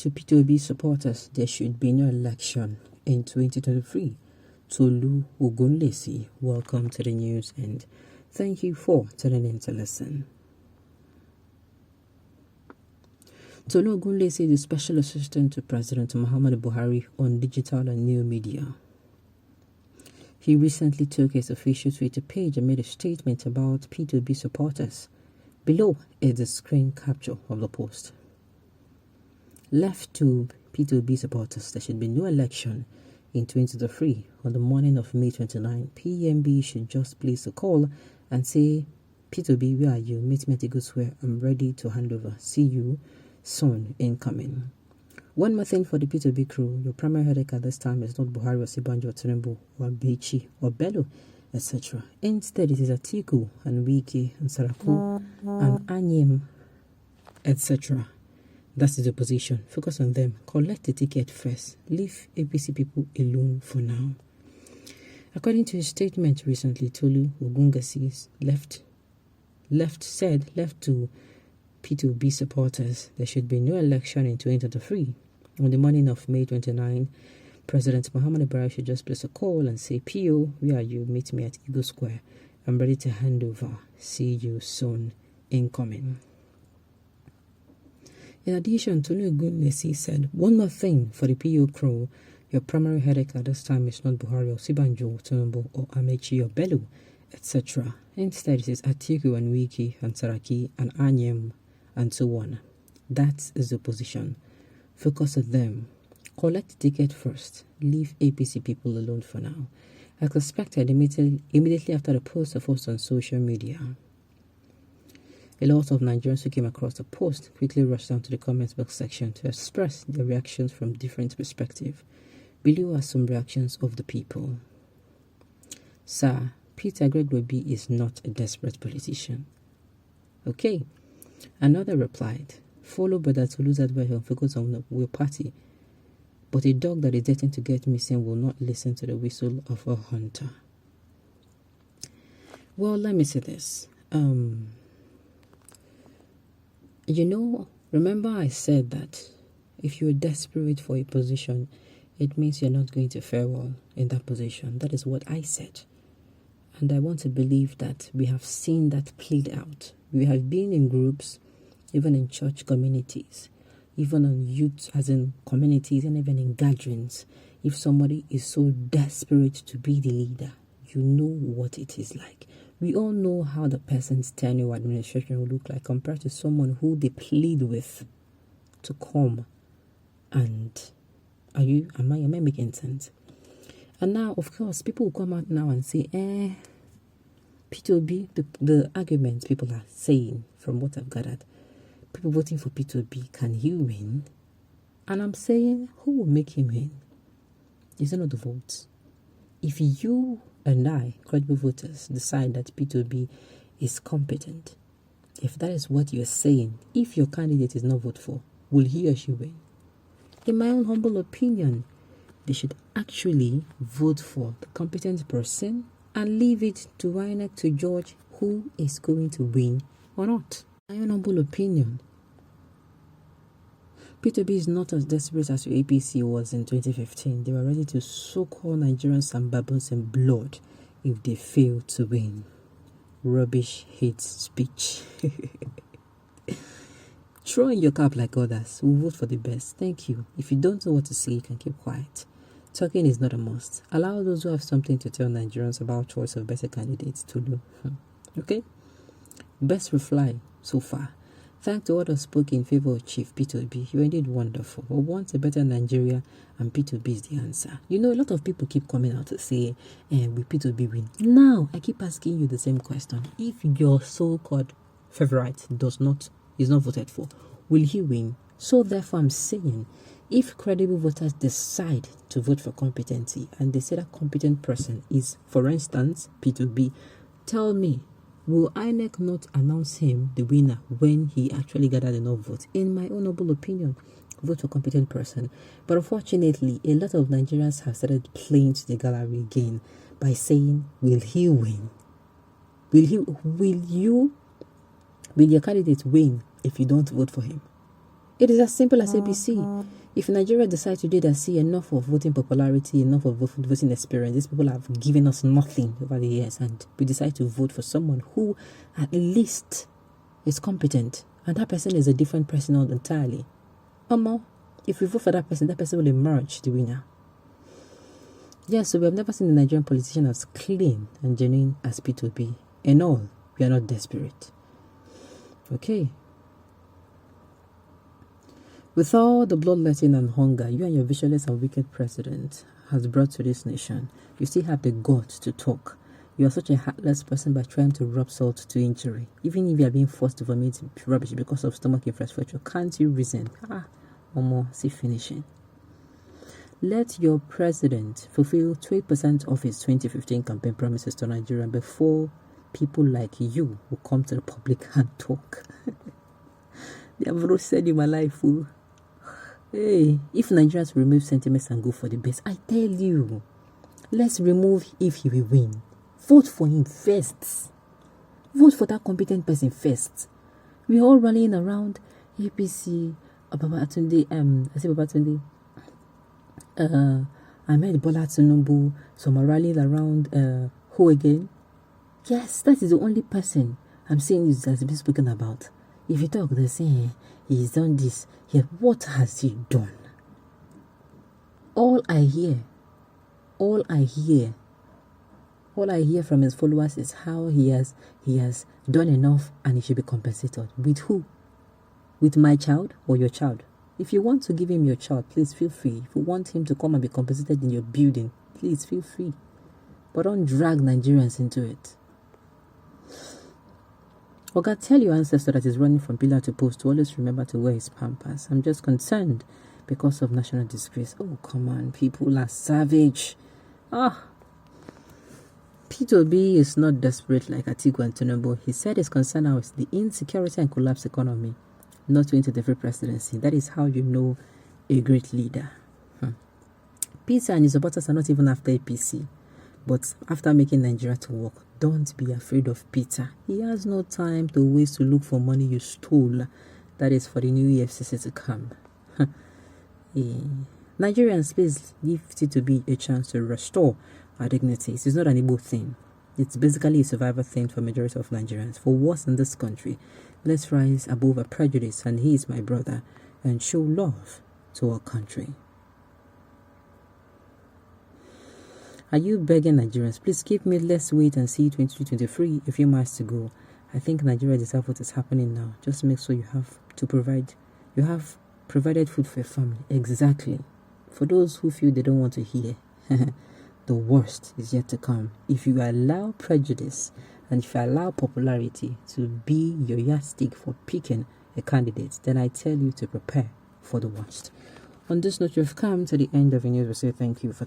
to P2B supporters, there should be no election in 2023. Tolu Ogunlesi, welcome to the news and thank you for tuning in to listen. Tolu Ogunlesi is the Special Assistant to President Muhammadu Buhari on digital and new media. He recently took his official Twitter page and made a statement about P2B supporters. Below is the screen capture of the post. Left to P2B supporters, there should be no election in 2023. On the morning of May 29, PMB should just place a call and say, P2B, where are you? Meet me at Eagle Square. I'm ready to hand over. See you soon. Incoming. One more thing for the P2B crew. Your primary headache at this time is not Buhari or Sibanjo or Tinubu or Bechi or Bello, etc. Instead, it is Atiku and Wiki and Saraku and Anyim, etc. That's the opposition. Focus on them. Collect the ticket first. Leave APC people alone for now. According to his statement recently, Tolu Ogunlesi left to P2B supporters, there should be no election in 2023. On the morning of May 29, President Muhammadu Buhari should just place a call and say, PO, where are you? Meet me at Eagle Square. I'm ready to hand over. See you soon. Incoming. In addition, Tolu Ogunlesi said, one more thing for the PO crew. Your primary headache at this time is not Buhari or Sibanjo, Tinubu or Amechi or Bello, etc. Instead, it is Atiku and Wiki and Saraki and Anyem and so on. That is the position. Focus on them. Collect the ticket first. Leave APC people alone for now. As expected, immediately after the post was posted on social media, a lot of Nigerians who came across the post quickly rushed down to the comments box section to express their reactions from different perspectives. Below are some reactions of the people. Sir, Peter Gregory is not a desperate politician. Okay. Another replied, follow Brother Tolu's advice and focus on the will party. But a dog that is destined to get missing will not listen to the whistle of a hunter. Well, let me say this. Remember I said that if you're desperate for a position, it means you're not going to fare well in that position. That is what I said. And I want to believe that we have seen that played out. We have been in groups, even in church communities, even on youth as in communities and even in gatherings. If somebody is so desperate to be the leader, you know what it is like. We all know how the person's tenure administration will look like compared to someone who they plead with to come. And am I making sense? And now, of course, people will come out now and say, P2B, the arguments people are saying, from what I've gathered, people voting for P2B, can he win? And I'm saying, who will make him win? Is it not the votes? If you and I, credible voters, decide that P2B is competent, if that is what you're saying, if your candidate is not voted for, will he or she win? In my own humble opinion, they should actually vote for the competent person and leave it to INEC to judge who is going to win or not. My own humble opinion. P2B is not as desperate as your APC was in 2015. They were ready to soak all Nigerians and baboons in blood if they fail to win. Rubbish hate speech. Throw in your cap like others. We'll vote for the best. Thank you. If you don't know what to say, you can keep quiet. Talking is not a must. Allow those who have something to tell Nigerians about choice of better candidates to do. Okay? Best reply so far. Thank the word of spoke in favor of Chief P2B. You are indeed wonderful. But want a better Nigeria, and P2B is the answer. A lot of people keep coming out to say, will P2B win? Now, I keep asking you the same question. If your so-called favorite is not voted for, will he win? So therefore, I'm saying, if credible voters decide to vote for competency, and they say that competent person is, for instance, P2B, tell me, will INEC not announce him the winner when he actually gathered enough votes? In my own noble opinion, vote for competent person. But unfortunately, a lot of Nigerians have started playing to the gallery again by saying, will he win? Will your candidate win if you don't vote for him? It is as simple as ABC. If Nigeria decides today that see enough of voting popularity, enough of voting experience, these people have given us nothing over the years, and we decide to vote for someone who at least is competent, and that person is a different person entirely. If we vote for that person will emerge the winner. Yes, so we have never seen a Nigerian politician as clean and genuine as P2B. And all, we are not desperate. Okay. With all the bloodletting and hunger you and your viciousness and wicked president has brought to this nation, you still have the guts to talk. You are such a heartless person by trying to rub salt to injury. Even if you are being forced to vomit rubbish because of stomach infrastructure, can't you reason? See finishing. Let your president fulfill 12% of his 2015 campaign promises to Nigeria before people like you will come to the public and talk. They have roasted in my life, fool. Hey, if Nigerians remove sentiments and go for the best, I tell you, let's remove if he will win. Vote for him first. Vote for that competent person first. We're all rallying around APC, Babatunde, Ahmed Bola Tinubu. Some are rallying around who again? Yes, that is the only person I'm saying is has been spoken about. If you talk, they say he's done this. Yet what has he done? All I hear from his followers is how he has done enough and he should be compensated. With who? With my child or your child? If you want to give him your child, please feel free. If you want him to come and be compensated in your building, please feel free. But don't drag Nigerians into it. Oga, tell your ancestor that is running from pillar to post to always remember to wear his pampers. I'm just concerned because of national disgrace. Oh, come on, people are savage. P2B is not desperate like Atiku and Tinubu. He said his concern now is the insecurity and collapsed economy, not to the free presidency. That is how you know a great leader. Peter and his supporters are not even after APC, but after making Nigeria to work. Don't be afraid of Peter. He has no time to waste to look for money you stole. That is for the new EFCC to come. Nigerians, please give it to be a chance to restore our dignities. It's not an Igbo thing. It's basically a survivor thing for majority of Nigerians. For what's in this country, let's rise above our prejudice, and he is my brother, and show love to our country. Are you begging Nigerians? Please give me Let's Wait and See 2023, a few months to go. I think Nigeria deserves what is happening now. Just make sure you have provided food for your family. Exactly. For those who feel they don't want to hear, the worst is yet to come. If you allow prejudice and if you allow popularity to be your yardstick for picking a candidate, then I tell you to prepare for the worst. On this note, you've come to the end of the news. We say thank you for